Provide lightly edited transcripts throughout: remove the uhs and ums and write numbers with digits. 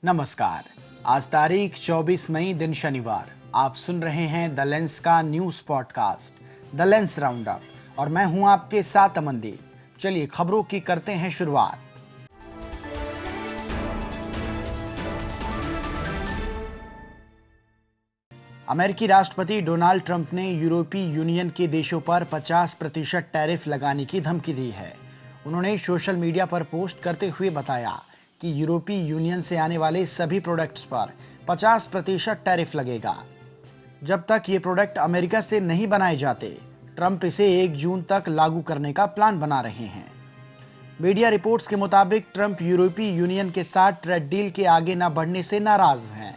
नमस्कार। आज तारीख 24 मई दिन शनिवार। आप सुन रहे हैं द लेंस का news podcast the lens round up और मैं हूं आपके साथ अमनदीप। चलिए खबरों की करते हैं शुरुआत। अमेरिकी राष्ट्रपति डोनाल्ड ट्रंप ने यूरोपीय यूनियन के देशों पर 50% टैरिफ लगाने की धमकी दी है। उन्होंने सोशल मीडिया पर पोस्ट करते हुए बताया कि यूरोपीय यूनियन से आने वाले सभी प्रोडक्ट्स पर 50% टैरिफ लगेगा। जब तक ये प्रोडक्ट अमेरिका से नहीं बनाए जाते, ट्रंप इसे 1 जून तक लागू करने का प्लान बना रहे हैं। मीडिया रिपोर्ट्स के मुताबिक ट्रंप यूरोपीय यूनियन के साथ ट्रेड डील के आगे न बढ़ने से नाराज हैं।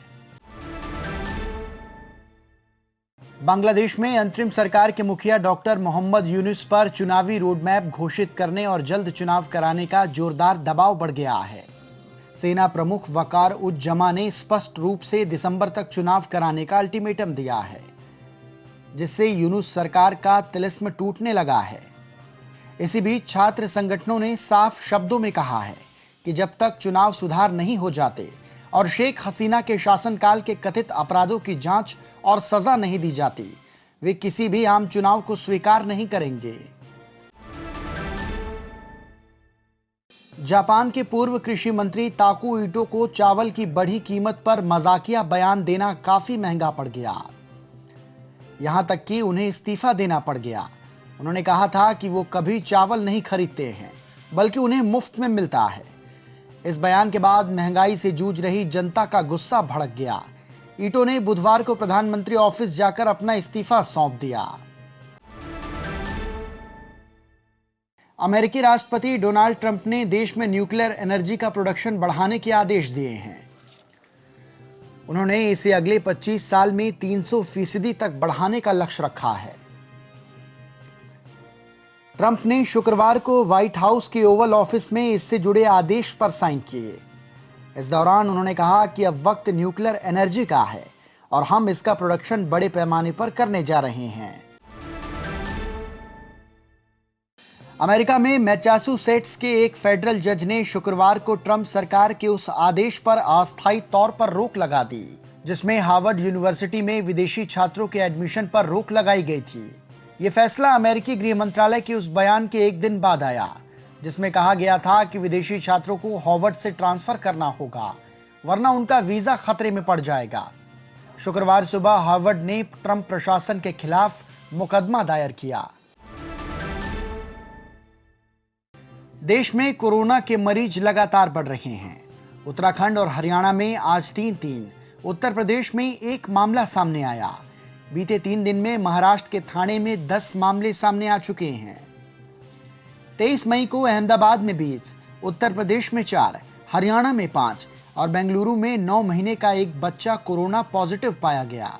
बांग्लादेश में अंतरिम सरकार के मुखिया डॉक्टर मोहम्मद यूनुस पर चुनावी रोडमैप घोषित करने और जल्द चुनाव कराने का जोरदार दबाव बढ़ गया है। सेना प्रमुख वकार उज जमा ने स्पष्ट रूप से दिसंबर तक चुनाव कराने का अल्टीमेटम दिया है, जिससे यूनुस सरकार का तिलिस्म टूटने लगा है। इसी बीच छात्र संगठनों ने साफ शब्दों में कहा है कि जब तक चुनाव सुधार नहीं हो जाते और शेख हसीना के शासनकाल के कथित अपराधों की जांच और सजा नहीं दी जाती, वे किसी भी आम चुनाव को स्वीकार नहीं करेंगे। जापान के पूर्व कृषि मंत्री ताको इटो को चावल की बढ़ी कीमत पर मजाकिया बयान देना काफी महंगा पड़ गया। यहां तक कि उन्हें इस्तीफा देना पड़ गया। उन्होंने कहा था कि वो कभी चावल नहीं खरीदते हैं, बल्कि उन्हें मुफ्त में मिलता है। इस बयान के बाद महंगाई से जूझ रही जनता का गुस्सा भड़क गया। इटो ने बुधवार को प्रधानमंत्री ऑफिस जाकर अपना इस्तीफा सौंप दिया। अमेरिकी राष्ट्रपति डोनाल्ड ट्रंप ने देश में न्यूक्लियर एनर्जी का प्रोडक्शन बढ़ाने के आदेश दिए हैं। उन्होंने इसे अगले 25 साल में 300% तक बढ़ाने का लक्ष्य रखा है। ट्रंप ने शुक्रवार को व्हाइट हाउस के ओवल ऑफिस में इससे जुड़े आदेश पर साइन किए। इस दौरान उन्होंने कहा कि अब वक्त न्यूक्लियर एनर्जी का है और हम इसका प्रोडक्शन बड़े पैमाने पर करने जा रहे हैं। अमेरिका में मैसाचुसेट्स के एक फेडरल जज ने शुक्रवार को ट्रंप सरकार के उस आदेश पर अस्थायी तौर पर रोक लगा दी, जिसमें हार्वर्ड यूनिवर्सिटी में विदेशी छात्रों के एडमिशन पर रोक लगाई गई थी। ये फैसला अमेरिकी गृह मंत्रालय के उस बयान के एक दिन बाद आया, जिसमें कहा गया था कि विदेशी छात्रों को हार्वर्ड से ट्रांसफर करना होगा, वरना उनका वीजा खतरे में पड़ जाएगा। शुक्रवार सुबह हार्वर्ड ने ट्रंप प्रशासन के खिलाफ मुकदमा दायर किया। देश में कोरोना के मरीज लगातार बढ़ रहे हैं। उत्तराखंड और हरियाणा में आज 3-3, उत्तर प्रदेश में 1 मामला सामने आया। बीते 3 दिन में महाराष्ट्र के ठाणे में 10 मामले सामने आ चुके हैं। 23 मई को अहमदाबाद में 20, उत्तर प्रदेश में 4, हरियाणा में 5 और बेंगलुरु में 9 महीने का एक बच्चा कोरोना पॉजिटिव पाया गया।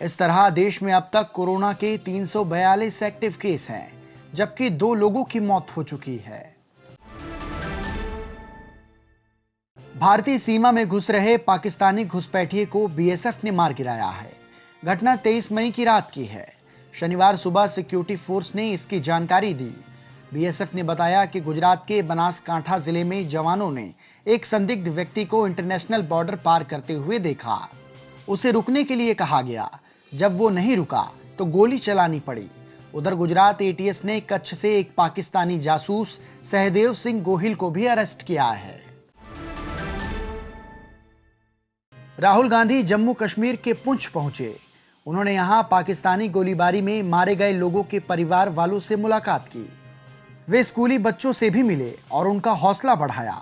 इस तरह देश में अब तक कोरोना के 342 एक्टिव केस हैं, जबकि 2 लोगों की मौत हो चुकी है। भारतीय सीमा में घुस रहे पाकिस्तानी घुसपैठिए को बीएसएफ ने मार गिराया है। घटना 23 मई की रात की है। शनिवार सुबह सिक्योरिटी फोर्स ने इसकी जानकारी दी। बीएसएफ ने बताया कि गुजरात के बनासकांठा जिले में जवानों ने एक संदिग्ध व्यक्ति को इंटरनेशनल बॉर्डर पार करते हुए देखा। उसे रुकने के लिए कहा गया। जब वो नहीं रुका तो गोली चलानी पड़ी। उधर गुजरात एटीएस ने कच्छ से एक पाकिस्तानी जासूस सहदेव सिंह गोहिल को भी अरेस्ट किया है। राहुल गांधी जम्मू कश्मीर के पुंछ पहुंचे। उन्होंने यहां पाकिस्तानी गोलीबारी में मारे गए लोगों के परिवार वालों से मुलाकात की। वे स्कूली बच्चों से भी मिले और उनका हौसला बढ़ाया।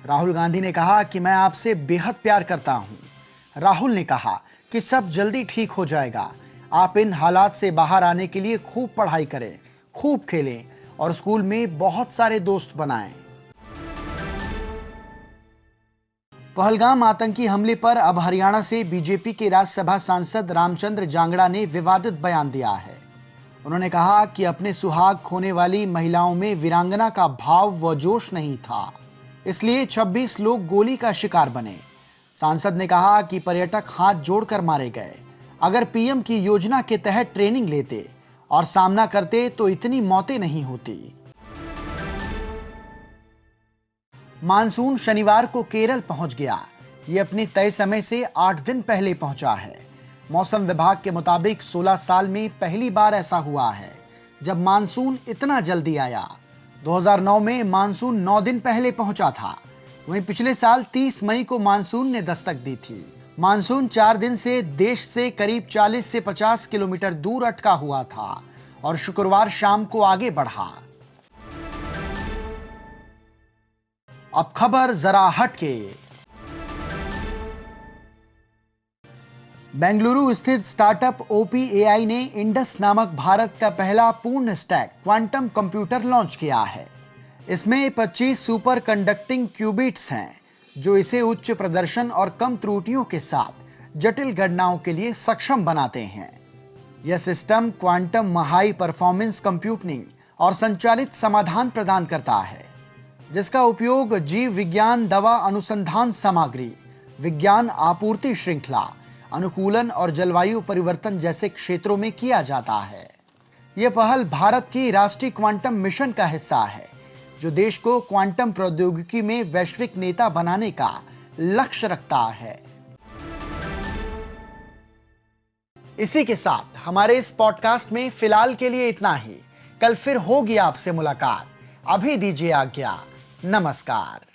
राहुल गांधी ने कहा कि मैं आपसे बेहद प्यार करता हूं। राहुल ने कहा कि सब जल्दी ठीक हो जाएगा। आप इन हालात से बाहर आने के लिए खूब पढ़ाई करें, खूब खेलें और स्कूल में बहुत सारे दोस्त बनाएं। पहलगाम आतंकी हमले पर अब हरियाणा से बीजेपी के राज्यसभा सांसद रामचंद्र जांगड़ा ने विवादित बयान दिया है। उन्होंने कहा कि अपने सुहाग खोने वाली महिलाओं में वीरांगना का भाव व जोश नहीं था, इसलिए 26 लोग गोली का शिकार बने। सांसद ने कहा कि पर्यटक हाथ जोड़कर मारे गए। अगर पीएम की योजना के तहत ट्रेनिंग लेते और सामना करते तो इतनी मौतें नहीं होती। मानसून शनिवार को केरल पहुंच गया। ये अपने तय समय से 8 दिन पहले पहुंचा है। मौसम विभाग के मुताबिक 16 साल में पहली बार ऐसा हुआ है जब मानसून इतना जल्दी आया। 2009 में मानसून 9 दिन पहले पहुंचा था। वहीं पिछले साल 30 मई को मानसून ने दस्तक दी थी। मानसून 4 दिन से देश से करीब 40 से 50 किलोमीटर दूर अटका हुआ था और शुक्रवार शाम को आगे बढ़ा। अब खबर जरा हटके। बेंगलुरु स्थित स्टार्टअप OPAI ने इंडस नामक भारत का पहला पूर्ण स्टैक क्वांटम कंप्यूटर लॉन्च किया है। इसमें 25 सुपर कंडक्टिंग क्यूबिट्स हैं, जो इसे उच्च प्रदर्शन और कम त्रुटियों के साथ जटिल गणनाओं के लिए सक्षम बनाते हैं। यह system quantum high performance computing और संचालित समाधान प्रदान करता है, जिसका उपयोग जीव विज्ञान, दवा अनुसंधान सामग्री, विज्ञान आपूर्ति श्रृंखला, अनुकूलन और जलवायु परिवर्तन जैसे क्षेत्रों में किया जाता है। यह पहल भारत की राष्ट्रीय क्वांटम मिशन का हिस्सा है, जो देश को क्वांटम प्रौद्योगिकी में वैश्विक नेता बनाने का लक्ष्य रखता है। इसी के साथ हमारे इस पॉडकास्ट में फिलहाल के लिए इतना ही। कल फिर होगी आपसे मुलाकात। अभी दीजिए आज्ञा। नमस्कार।